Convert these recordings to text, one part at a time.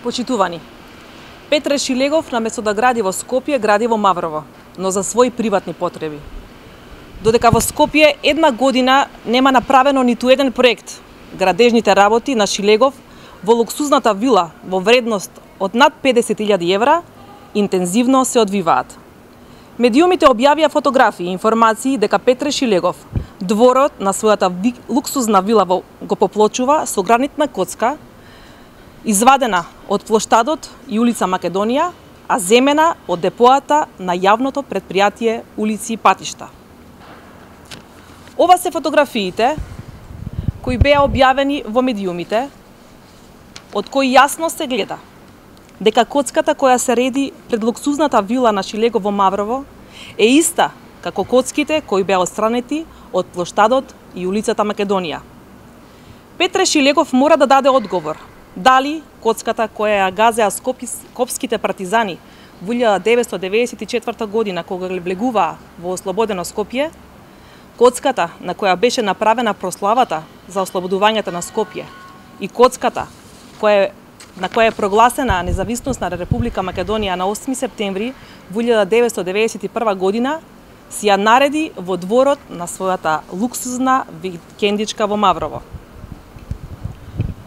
Почитувани, Петре Шилегов наместо да гради во Скопје, гради во Маврово, но за своји приватни потреби. Додека во Скопје една година нема направено ниту еден проект, градежните работи на Шилегов во луксузната вила во вредност од над 50.000 евра интензивно се одвиваат. Медиумите објавија фотографии и информации дека Петре Шилегов дворот на својата луксузна вила го поплочува со гранитна коцка, извадена од плоштадот и улица Македонија, а земена од депоата на јавното претпријатие улици и патишта. Ова се фотографиите кои беа објавени во медиумите, од кои јасно се гледа дека коцката која се реди пред луксузната вила на Шилегов во Маврово е иста како коцките кои беа отстранети од плоштадот и улицата Македонија. Петре Шилегов мора да даде одговор дали коцката која ја газеа скопските партизани во 1994 година кога влегуваа во ослободено Скопје, коцката на која беше направена прославата за ослободувањето на Скопје и коцката на која е прогласена независност на Република Македонија на 8 септември 1991 година, си ја нареди во дворот на својата луксузна викендичка во Маврово.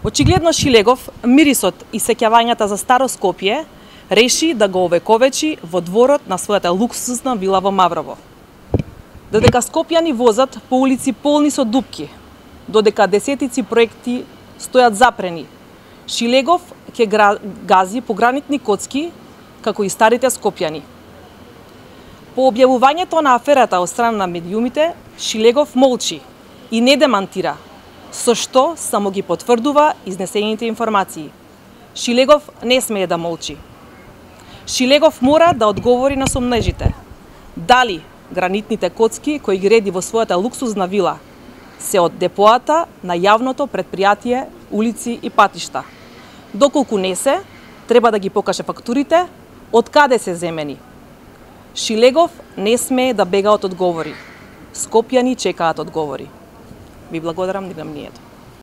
Очигледно Шилегов, мирисот и сеќавањата за старо Скопје, реши да го овековечи во дворот на својата луксузна вила во Маврово. Додека скопјани возат по улици полни со дупки, додека десетици проекти стојат запрени, Шилегов ќе гази по гранитни коцки, како и старите скопјани. По објавувањето на аферата од страна на медиумите, Шилегов молчи и не демантира, со што само ги потврдува изнесените информации. Шилегов не смее да молчи. Шилегов мора да одговори на сомнежите. Дали гранитните коцки кои ги реди во својата луксузна вила се од депоата на јавното претпријатие улици и патишта. Доколку не се, треба да ги покаже фактурите од каде се земени. Шилегов не смее да бега од одговори. Скопјани чекаат одговори. Ви благодарам на вниманието.